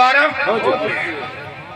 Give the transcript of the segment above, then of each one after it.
12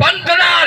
15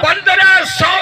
1500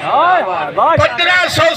1500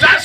10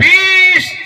20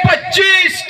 25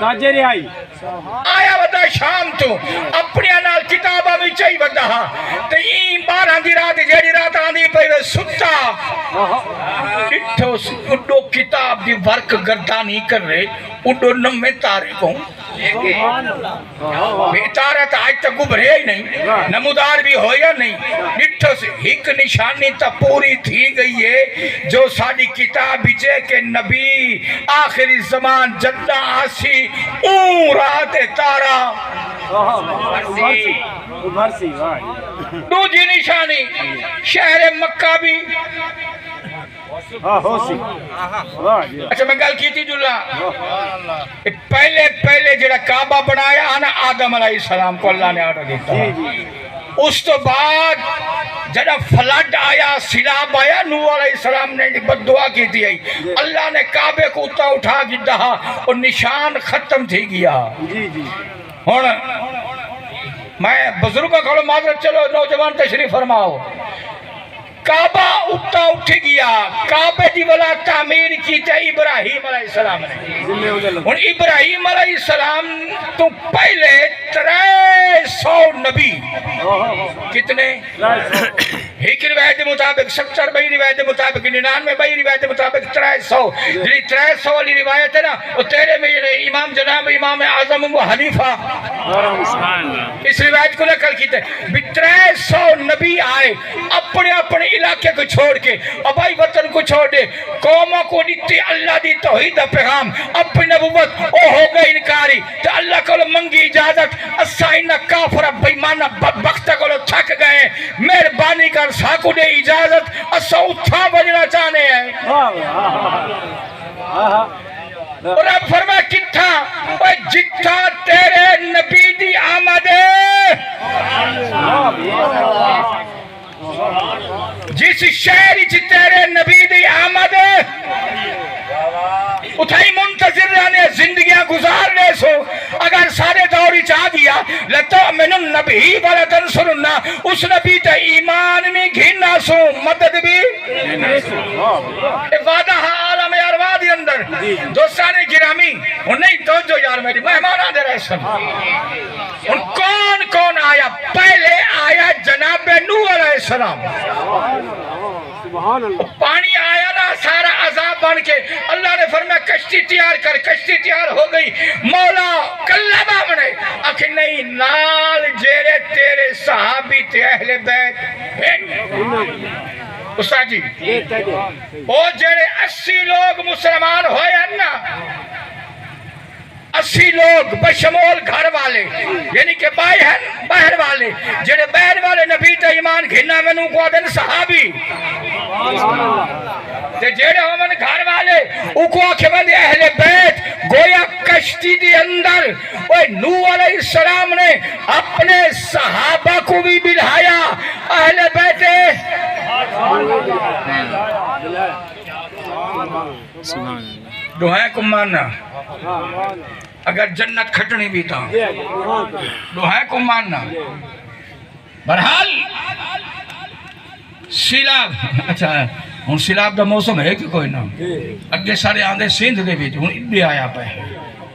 تاجر آئی آیا ودا شام تو اپنی نال کتابہ بھی چاہی ودا ہاں تو این 12 دی رات جیڑی رات آندھی پہ ستا اڈو کتاب دی ورک گردانی کر رہے اڈو نمیں تارے کو بیتارہ تا آج تک گبھرے ہی نہیں نمودار بھی ہو یا نہیں ڈٹھو سے ایک نشانی تا پوری تھی گئی ہے جو ساری کتاب بھیجے کہ نبی آخری زمان جدہ آسی اون رات تارا دو جی نشانی شہر مکہ بھی اچھا میں گل کی تھی جلہ پہلے جڑا کعبہ بنایا آنا آدم علیہ السلام کو اللہ نے آرڈر دیتا اس تو بعد جڑا فلڈ آیا سیلاب آیا نوح علیہ السلام نے بد دعا کی تھی اللہ نے کعبے کو اٹھا گیا اور نشان ختم تھی گیا ہوں میں بزرگوں کو معذرت چلو نوجوان تشریف فرماؤ کعبہ اٹھ گیا کعبے دی والا تعمیر کی تھے ابراہیم علیہ السلام نے اور ابراہیم علیہ السلام تو پہلے 300 نبی کتنے ایک روایت مطابق 70 بئی روایت مطابق 99 بئی روایت مطابق 300 جی 300 والی روایت ہے نا وہ تیرے میں امام جناب امام اعظم ابو حنیفہ اس روایت کو نقل کی تھے 300 نبی آئے اپنے علاقے کو چھوڑ کے ابائی وطن کو چھوڑ دے قوموں کو دیتی اللہ دی توحید پیغام اپنی نبوت او ہو گئی انکاری تو اللہ کو منگی اجازت اسائنہ کافر بیمانہ بدبختہ کو تھک گئے مہربانی کر ساکو دے اجازت اسا اٹھا بجنا چاہنے ہیں اور اب فرمایا کتھا اوہ جتھا تیرے نبی دی آمد ہے جس شہری چی تیرے نبی دی آمد ہے اتھائی منتظر رہنے زندگیاں گزارنے سو اگر سارے دوری چاہ دیا لَتُؤْمِنُ النَّبِي وَلَتَنْصُرُنَّا اس نبی تے ایمان میں گھننا سو مدد بھی وعدہ عالم ارواح دی اندر دوستان گرامی ان نہیں توجہ یار میری مہمان آدھے رہے سن ان کون آیا پہلے آیا جناب نوح علیہ السلام پانی آیا نا سارا عذاب بن کے اللہ نے فرمایا کشتی تیار کر کشتی تیار ہو گئی مولا کلبہ بنے آخر نہیں نال جیرے تیرے صحابی تے اہل بیت استاد جی وہ جیرے 80 لوگ مسلمان ہوئے نا 80 لوگ بشمول گھر والے یعنی کہ باہر والے جڑے باہر والے نبی تے ایمان گھننا میں نو کو دن صحابی تے جڑے ہمن گھر والے او کو آکھے بندے اہل بیت گویا کشتی دی اندر اوہ نوح علیہ السلام نے اپنے صحابہ کو بھی بلھایا اہل بیت دعائیں کو ماننا اگر جنت کھٹنی بھی تھا دعائیں کو ماننا برحال سیلاب اچھا ہون سیلاب دا موسم ہے کہ کوئی نہ اگے سارے آندھے سندھ دے بھی ہون ادھے آیا پہ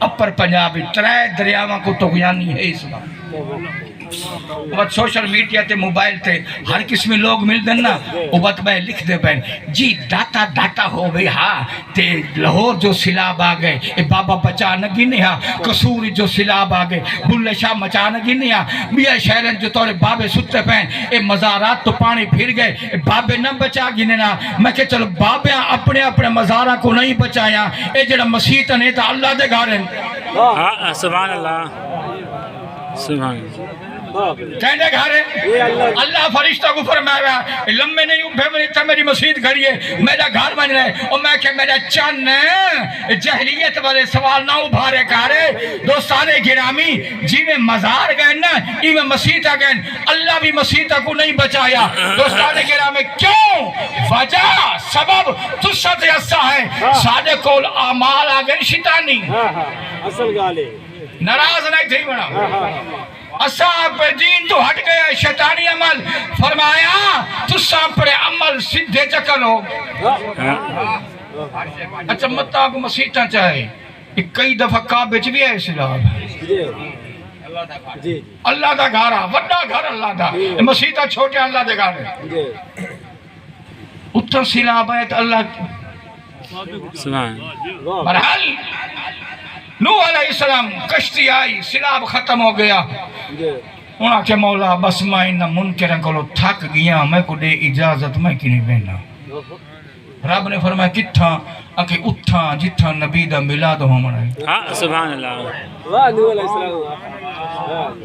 اپر پنجابی 3 دریاواں کو تو گیانی ہے اس بار وقت سوشل میڈیا تے موبائل تے ہر قسمی لوگ مل دینا وقت میں لکھ دے بین جی ڈاٹا ہو گئی ہاں تے لاہور جو سیلاب آگئے اے بابا بچا نگی نہیں ہاں قصور جو سیلاب آگئے بلے شاہ مچا نگی نہیں ہاں میاں شہرن جو تورے بابے ستے پہن اے مزارات تو پانی پھر گئے اے بابے نہ بچا گی نہیں میں کہ چلو بابے اپنے مزارہ کو نہیں بچایا اے جڑا مسیح نے تا اللہ دے گھارن سبحان اللہ سبحان اللہ کہنے گھارے اللہ فرشتہ کو فرمایا لمبے نہیں اٹھے میں تھا میری مسجد گھڑی ہے میرا گھر بن رہے اور میں کہ میرا چن جہلیت والے سوال نہ ابھارے کارے دوستان گرامی جی میں مزار گئے نا ای میں مسجد گئے اللہ بھی مسجد کو نہیں بچایا دوستان گرامی کیوں وجہ سبب تسد ایسا ہے سادے کول اعمال آگئے شیطانی اصل گالے ناراض نہیں تھی بنا اصحاب دین تو ہٹ گیا شیطانی عمل فرمایا تو سب پر عمل سدھے چکر ہو اچھا مطلب مسیحتاں چاہے کئی دفعہ کعبے وچ بھی ہے سیلاب جی جی اللہ دا گھر آ وڈا گھر اللہ دا مسیح چھوٹے اللہ دے گھر جی اتھا سیلاب ہے تو اللہ سبحان برحال نوح علیہ السلام کشتی آئی سیلاب ختم ہو گیا جی انہاں کے مولا بس میں انہاں منکرن کو تھک گیا میں کو دے اجازت میں کی نہیں بہنا رب نے فرمایا کتھاں کہ اتھاں جتھاں نبی دا میلاد ہو منائے ہاں سبحان اللہ واہ نور علیہ السلام سبحان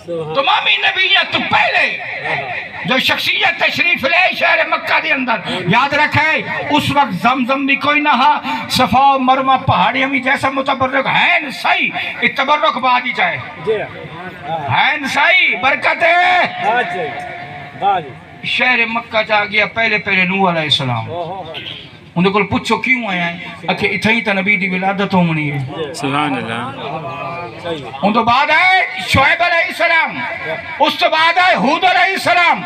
تمامی نبیت تو پہلے جو شخصیت تشریف لے شہر مکہ دے اندر یاد رکھے اس وقت زمزم بھی کوئی نہ ہا صفا و مروہ پہاڑی ہمیں جیسا متبرک ہیں صحیح اتبرک بادی چاہے جی ہیں صحیح برکت ہے اچھا باجی شہر مکہ جا گیا پہلے پہلے نوح علیہ السلام انہیں کو پوچھو کیوں آیا ہے کہ اتھائی تا نبی دی ولادت ہومنی ہے سبحان اللہ صحیح ان تو بعد ہے شعیب علیہ السلام اس تو بعد ہے ہود علیہ السلام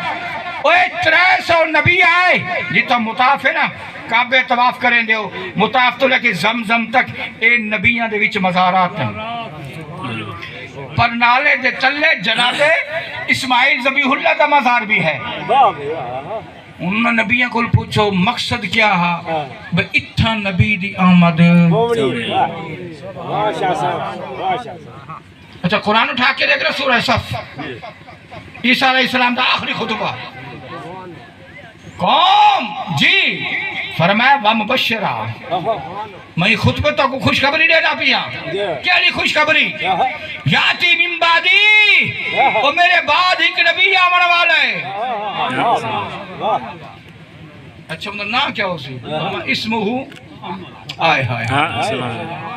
اوہ 300 نبی آئے جتا مطاف ہے نا کعبے طواف کریں دے ہو مطاف تو لکے زمزم تک اے نبیاں دے وچ مزارات ہیں پر نالے دے تلے جناب اسماعیل ذبیح اللہ دا مزار بھی ہے واہ واہ انہوں نے نبیوں کو پوچھو مقصد کیا ہے بے اتھا نبی دی آمد مومنی ماشاء اللہ ماشاء اللہ اچھا قرآن اٹھا کے دیکھ رہے سورہ صف عیسیٰ علیہ السلام دا آخری خطبہ قوم جی فرمایا وَمُبَشِّرًا میں خطبتوں کو خوشخبری دینا پیا کیا لی خوشخبری یاتی من بعدی وہ میرے بعد ایک نبی آمن والا ہے اچھا مطلب نا کیا ہو سی اسمہو آئے ہائے ہاں سبحان اللہ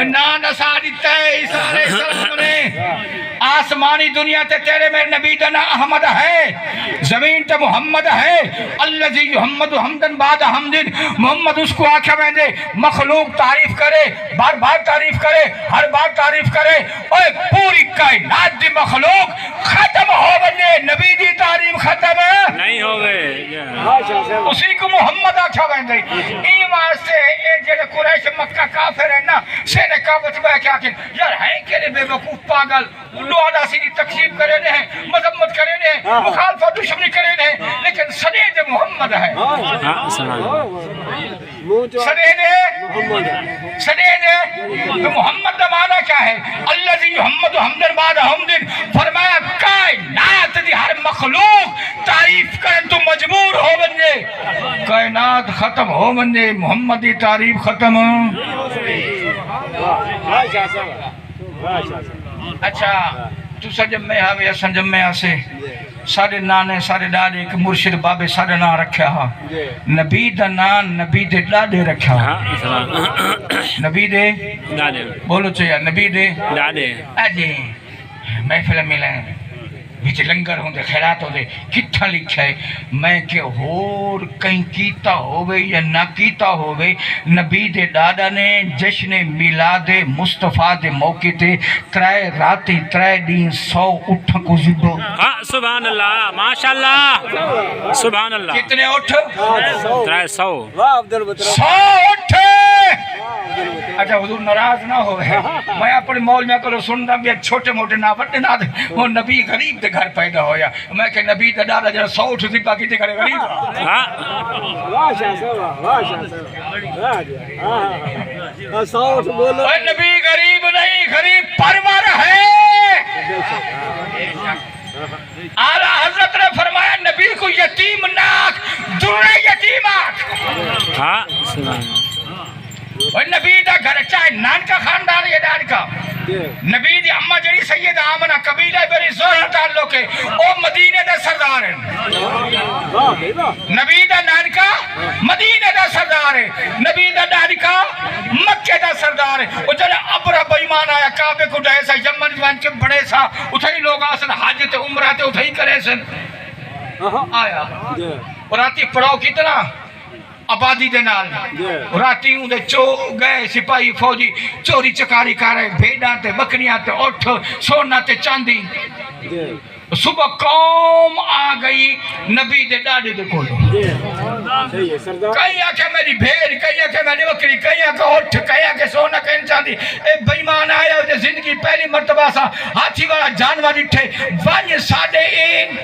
نان اسا دیتا ہے عیسیٰ علیہ السلام نے آسمانی دنیا تے تیرے میرے نبی دا نا احمد ہے زمین تے محمد ہے اللذی محمد حمدن بعد حمدن محمد اس کو آکھا میں دے مخلوق تعریف کرے بار بار تعریف کرے ہر بار تعریف کرے اوہ پوری کائنات دی مخلوق ختم ہو بنے نبی دی تعریف ختم نہیں ہو گئے اسی کو محمد آکھا میں دے این واسطے اے جڑے قریش مکہ کافر ہیں نا سینے کعبت میں کیا کہ یار ہیں کہ بے وقوف پاگل لوہا سیدھی تقسیم کرے نے ہیں مذمت کرے نے ہیں مخالفت دشمنی کرے نے ہیں لیکن سنید محمد ہے ہاں سبحان اللہ سنید تو محمد دا معنی کیا ہے اللذی محمد حمدن بعد حمدن فرمایا کائنات دی ہر مخلوق تعریف کرن تو مجبور ہو بننے کائنات ختم ہو بننے محمد دی تعریف ختم اچھا تو سجم میں ہاں یا سنجم میں آسے سارے نانے سارے ڈاڑے ایک مرشد بابے سارے نا رکھیا ہاں نبی دا نان نبی دے ڈاڑے رکھیا ہاں نبی دے بولو چاہیا نبی دے ڈاڑے آجے محفل ملیں بیچ لنگر ہوں دے خیرات ہوں دے کتھا لکھا ہے میں کہ اور کہیں کیتا ہوئے یا نہ کیتا ہوئے نبی دے ڈاڈا نے جشن میلاد مصطفیٰ دے موقع تے 3 راتی 3 دن 100 اٹھا کو زبو ہاں سبحان اللہ ماشاءاللہ سبحان اللہ کتنے اٹھ 300 100 اٹھ اچھا حضور ناراض نہ ہوئے میں اپنے مول میں کرو سننا بھی چھوٹے موٹے نہ بڑے نہ وہ نبی غریب دے گھر پیدا ہویا میں کہ نبی دے ڈالا جڑا 100 اٹھ سی باقی تے گھر غریب ہاں اوہ نبی غریب نہیں غریب پرور ہے اعلیٰ حضرت نے فرمایا نبی کو یتیم ناک درے یتیمات ہاں سبحان اللہ اور نبی دا گھر چاہے نان کا خاندان یا ڈان کا نبی دی اممہ جڑی سید آمنہ قبیلہ بری زہر تعلق ہے او مدینہ دا سردار ہے نبی دا نان کا مدینہ دا سردار ہے نبی دا ڈان کا مکہ دا سردار ہے وہ جنہ ابرہ بیمان آیا کعبے کو ڈائے سا یمن جوان کے بڑے سا اتھائی لوگ آسن حاجت عمرہ تے اتھائی کرے سن آیا اور آتی پڑھاؤ کتنا آبادی دے نال راتی ہوں دے چو گئے سپاہی فوجی چوری چکاری کر رہے بھیڑاں تے بکریاں تے اٹھ سونا تے چاندی صبح قوم آ گئی نبی دے ڈاڈے دے کولو جی صحیح ہے سردار کہیں آکے میری بھیڑ کہیں آکے میری بکری کہیں آکے اٹھ کہیں آکے سونا کہیں چاندی اے بیمان آیا ہوتے زندگی پہلی مرتبہ سا ہاتھی والا جانور اٹھے وانی ساڑھے این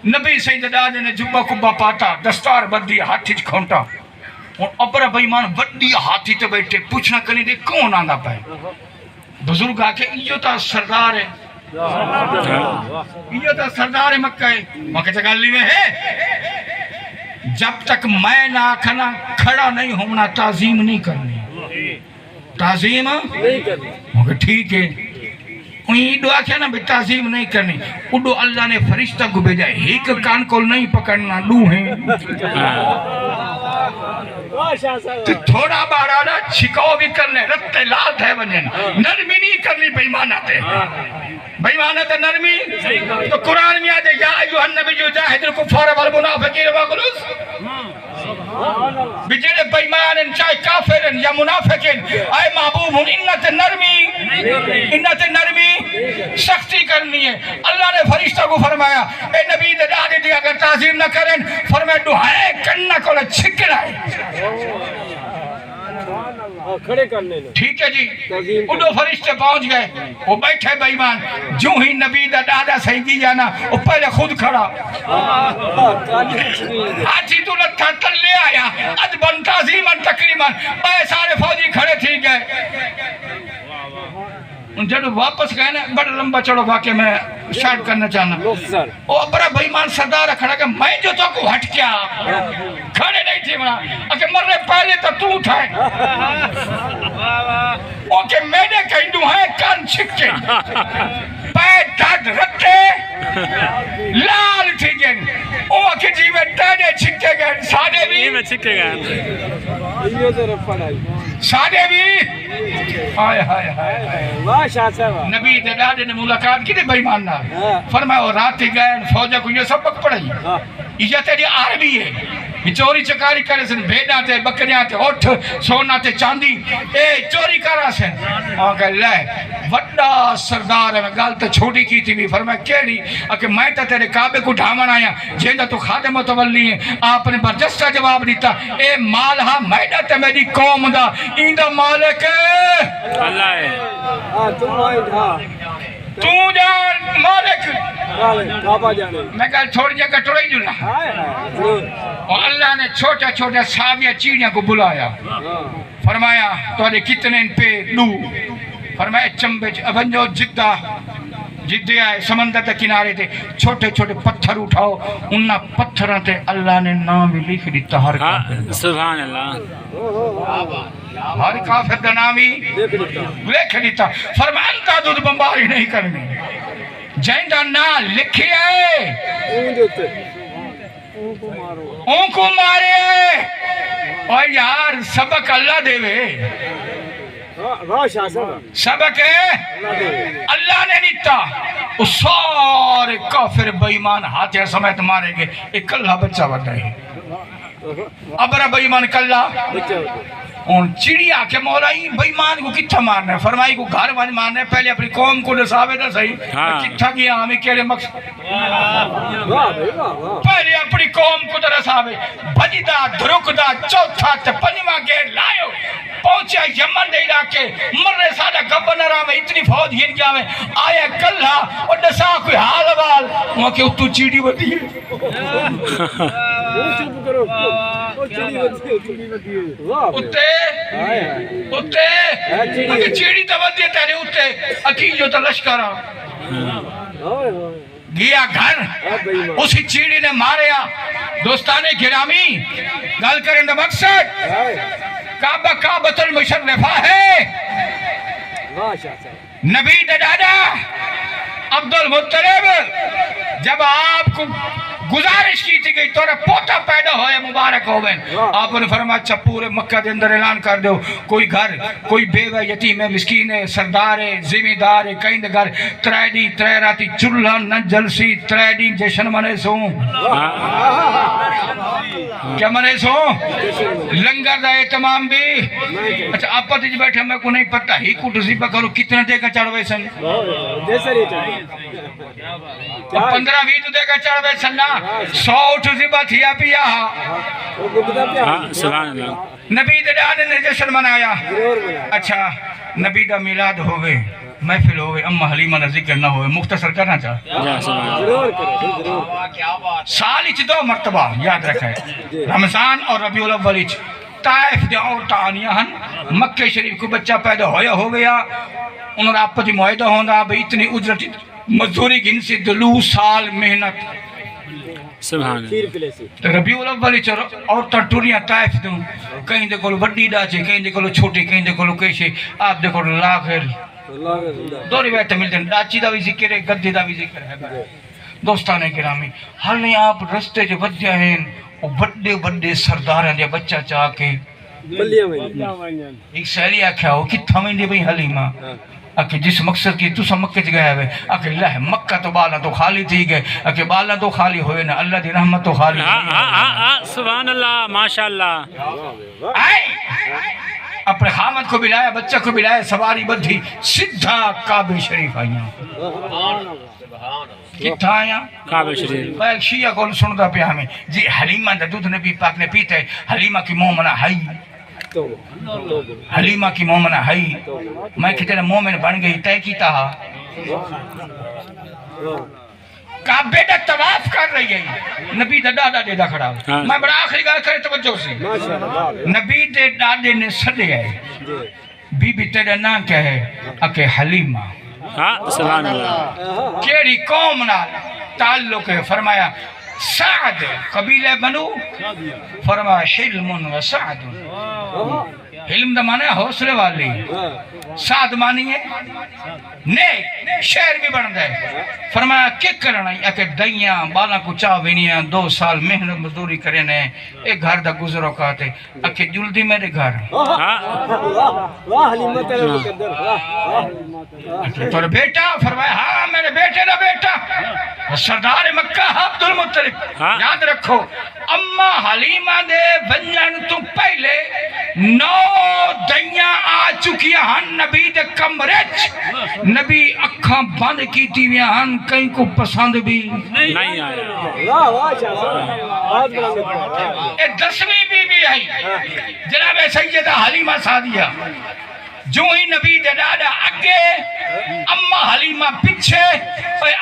نبی سید ڈاڈے نے جبہ کبہ پاتا دستار بدی ہاتھی کھونٹا اور ابرا بیمان وڈی ہاتھی تے بیٹھے پوچھنا کرنے دے کون آندا پائے بزرگ آکے یہ تا سردار ہے یہ تا سردار مکہ ہے مکہ چکالی میں ہے جب تک میں نہ کھنا کھڑا نہیں ہونا تعظیم نہیں کرنی تعظیم نہیں کرنی مگر ٹھیک ہے انہیں دعا کیا نا بھی تعظیم نہیں کرنی اڈو اللہ نے فرشتہ کو بھیجا ایک کان کو نہیں پکڑنا دو ہیں تو تھوڑا بارا نا چھکاؤ بھی کرنے رتے لال تھے بنین نرمی نہیں کرنی بیمانت ہے بیمانت ہے نرمی تو قرآن میں آدھے یا ایوہ النبی جو جاہد الکفار والمنافقین وغلوز بجڑے بیمانن چاہے کافرن یا منافقین اے محبوب انت نرمی سختی کرنی ہے اللہ نے فرشتہ کو فرمایا اے نبی دے ڈاڈے دی اگر تعظیم نہ کریں فرمایا دعائے کرنا کو چھکڑا ہے کھڑے کرنے لیں ٹھیک ہے جی اڈو فرشتے پہنچ گئے وہ بیٹھے بیمان جو ہی نبی دا دادا سیدی جانا وہ پہلے خود کھڑا ہاتھی تو لتھا تل لے آیا ادبن تعظیمن تکریمن اے سارے فوجی کھڑے تھی گئے جب واپس گئے نا بڑا لمبا چڑھو واقعہ میں شارٹ کرنا چاہنا وہ بڑا بیمان سردار کھڑا کہ میں جو تو کو ہٹ کیا کھڑے نہیں تھی منا کہ مرنے پہلے تو تو تھا کہ میں نے کہیں دو ہیں کان چھکے پیر دھڑ رکھے لال تھی گئن وہ کہ جی میں ٹیڑے چھکے گئن سادے بھی سادے بھی آئے آئے آئے نبی دے ڈاڈے نے ملاقات کی تھی بیمان نہ فرمایا وہ رات ہی گئے فوجہ کو یہ سبق پڑھائی یہ تیری عربی ہے یہ چوری چکاری کرے سن بھیڑا تے بکریاں تے اٹھ سونا تے چاندی اے چوری کرا سن آگے لے وڈا سردار ہے میں گالتا چھوٹی کی تھی بھی فرمایا کیڑی کہ میں تا تیرے کعبے کو ڈھامن آیا جیندہ تو خادم متولی ہے آپ نے برجستہ جواب دیتا اے مال ہاں میڈا تے میری قوم دا ایندہ مالک اللہ ہے تو جان مالک میں کہا تھوڑی جگہ ٹوڑی جلنا اور اللہ نے چھوٹا چھوٹا ساویہ چیڑیاں کو بلایا فرمایا تو کتنے ان پہ دو فرمایا چمبے ابنجو جدے آئے سمندر تے کنارے تے چھوٹے چھوٹے پتھر اٹھاؤ انہا پتھروں تے اللہ نے نام لکھ دیتا ہر کافر سبحان اللہ ہر کافر دا نامی لکھ دیتا فرمایا انتا دودھ بمباری نہیں کرنی جائندہ نا لکھی ہے ان کو مارے اور یار سبق اللہ دے وے سبق ہے اللہ نے دیتا وہ سارے کافر بیمان ہاتھیں سمیت مارے گے ایک اللہ بچہ بتائے ابرا بیمان کلہ ان چڑیا کے مولائی بیمان کو کتھا مارنا ہے فرمائی کو گھر بانی مارنا ہے پہلے اپنی قوم کو نصابے دا صحیح کتھا گیا ہمیں کہلے مقصد پہلے اپنی قوم کو نصابے بجدہ دھرکدہ چوتھا تے پنیمہ گیر لائیو پہنچیا یمن دے علاقے مرنے سادہ گورنر میں اتنی فوج ہن گیا میں آیا کلہ اور نسا کوئی حال وال وہاں کہ اتو چیڑی بتی ہے اتے چیڑی تو بتی ہے تیرے اتے اکیل جو تا لشکرہ گیا گھر اسی چیڑی نے ماریا دوستانے گرامی گل کریں دا مقصد کعبہ کعبۃ المشرفہ ہے نبی دادا عبد المطلب جب آپ کو گزارش کی تھی کہ تورا پوتا پیدا ہوئے مبارک ہوئے. آپ نے فرمایا اچھا پورے مکہ دے اندر اعلان کر دو کوئی گھر کوئی بیوہ یتیم ہے مسکین ہے سردار ہے ذمہ دار ہے کہیں گھر ترے دی ترے راتی چولہا نہ جلسی ترے دی جشن منے سو کیا منے سو لنگر دا اہتمام بھی. اچھا آپ پتہ جی بیٹھے میں کو نہیں پتہ ہی کو ڈزیبہ کرو کتنے دے کا چڑھوے سن 15-20 دے کا چڑھوے سن 100 ڈزیبہ تھیا پیا سبحان اللہ. نبی دے ڈانے نے جشن منایا. اچھا نبی دا میلاد ہوئے محفل ہوئے اما حلیمہ نہ ذکر نہ ہوئے مختصر کرنا چاہ سال اچھ 2 مرتبہ یاد رکھا ہے رمضان اور ربیع الاول اچھ طائف دے عورتاں آنیاں ہن مکہ شریف کو بچہ پیدا ہویا ہو گیا انہوں نے آپ پتی معاہدہ ہوندہ بھئی اتنی اجرت مزدوری گن سے 2 سال محنت سبحان اللہ. ربیع الاول اچھ عورتاں ٹوریاں طائف دوں کہیں دے کولو وڈی ڈاچے کہیں دے کولو چھوٹی کہیں دے کولو کیشے آپ دے کولو لاغر 2 روایتیں ملتے ہیں ڈاچی دا بھی ذکر ہے گدے دا بھی ذکر ہے. دوستانے گرامی ہر نہیں آپ رستے جو بدیا ہیں وہ بڑے بڑے سرداراں دے بچہ چاہ کے ایک سہیلی آکھیا ہو کتھا میں دے بھئی حلیمہ اکھے جس مقصد کی تو سب مکہ چ گیا ہوئے اکھے اللہ مکہ تو بالا تو خالی تھی گئے اکھے بالا تو خالی ہوئے نا اللہ دی رحمت تو خالی سبحان اللہ ماشاءاللہ. اپنے خامد کو بلایا بچہ کو بلایا سواری بدھی سدھا کعبہ شریف آئیاں کتھا آئیاں کعبہ شریف. میں ایک شیعہ کو سنتا پیا ہمیں جی حلیمہ دا دودھ نبی پاک نے پیتا ہے حلیمہ کی مومنہ ہائی حلیمہ کی مومنہ ہائی میں کتنے مومن بن گئی تے کیتا ہا کعبے دا طواف کر رہی ہے نبی دا دادا دے دا کھڑا میں بڑا آخری گال کرے توجہ سے نبی دے دادے نے سدے گئے بی بی تیرے نا کیا ہے اکے حلیمہ سبحان اللہ. کیڑی قوم نال تعلق ہے فرمایا سعد قبیلہ بنو فرمایا حلم و سعد حلم دا مانے حوصلے والی سعد مانی ہے نیک شہر بھی بن دے فرمایا کیا کرنا ہے کہ دائیاں بالا کو چاوینیاں 2 سال محنت مزدوری کرنے ایک گھر دا گزرو کہتے اکھے جلدی میرے گھر تو بیٹا فرمایا ہاں میرے بیٹے دا بیٹا سردار مکہ عبد المطلب یاد رکھو اما حلیمہ دے ونجن تو پہلے 9 دائیاں آ چکی ہن نبی دے کمرچ نبی اکھاں بند کی تیویاں ہن کہیں کو پسند بھی نہیں آیا. اے 10ویں بی بی آئی جناب سیدہ حلیمہ سعدیہ جو ہی نبی دے دادا اگے اما حلیمہ پچھے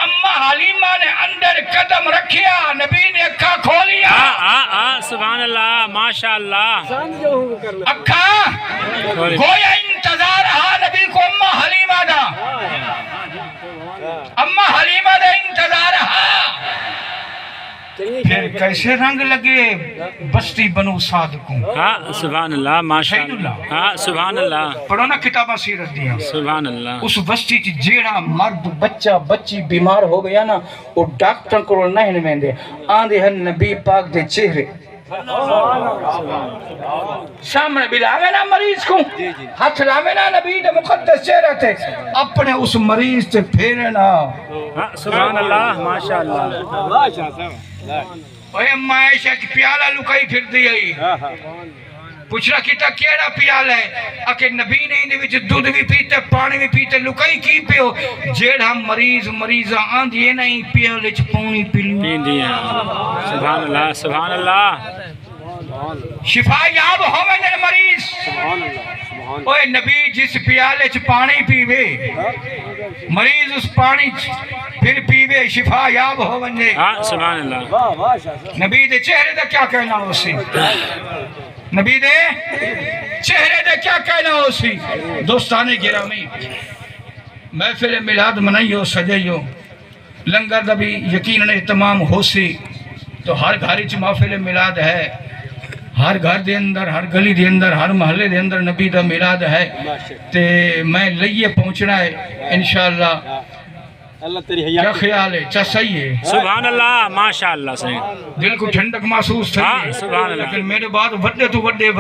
اما حلیمہ نے اندر قدم رکھیا نبی نے اکھا کھولیا سبحان اللہ ماشاءاللہ. اکھا گویا انتظار ہا نبی کو اما حلیمہ دا اما حلیمہ دا انتظار ہا پھر کیسے رنگ لگے بستی بنو سعد کو سبحان اللہ ماشاءاللہ. سبحان اللہ. پڑھو نا کتابہ سیرت دیا سبحان اللہ. اس بستی چی جیڑا مرد بچہ بچی بیمار ہو گیا نا وہ ڈاکٹر کو نہیں نمین آندے ہن نبی پاک دے چہرے سامنے بلاوے نا مریض کو ہاتھ لاوے نا نبی دے مقدس چہرہ تھے اپنے اس مریض تے پھیرے نا سبحان اللہ ماشاءاللہ. اوہ اممہ عائشہ کی پیالہ لکائی پھر دی آئی پوچھنا کیتا کیڑا پیالہ ہے اکے نبی نے اندھے وچ دودھ بھی پیتے پانی بھی پیتے لکائی کی پیو جیڑا مریض آندھیے نہیں پیالے چھ پانی پیندی ہے. سبحان اللہ سبحان اللہ. شفا یاب ہوئے نے مریض اوہ نبی جس پیالے چھ پانی پیوے مریض اس پانی پھر پیوے شفا یاب ہوئے نے. سبحان اللہ. نبی دے چہرے دا کیا کہنا ہو سی نبی دے چہرے دے کیا کہنا ہو سی. دوستانے گرامی محفل میلاد منائیو سجائیو لنگر دا بھی یقیناً اہتمام ہو سی تو ہر گھاری چ محفل میلاد ہے ہر گھر دے اندر ہر گلی دے اندر ہر محلے دے اندر نبی دا میلاد ہے تے میں لئیے پہنچنا ہے انشاءاللہ اللہ تیری کیا حیات خیال ہے؟ اچھا صحیح ہے، سبحان اللہ ماشاء اللہ صحیح دل کو ٹھنڈک محسوس تھی ہاں، سبحان اللہ۔ لیکن میرے بعد وڈے تو وڈے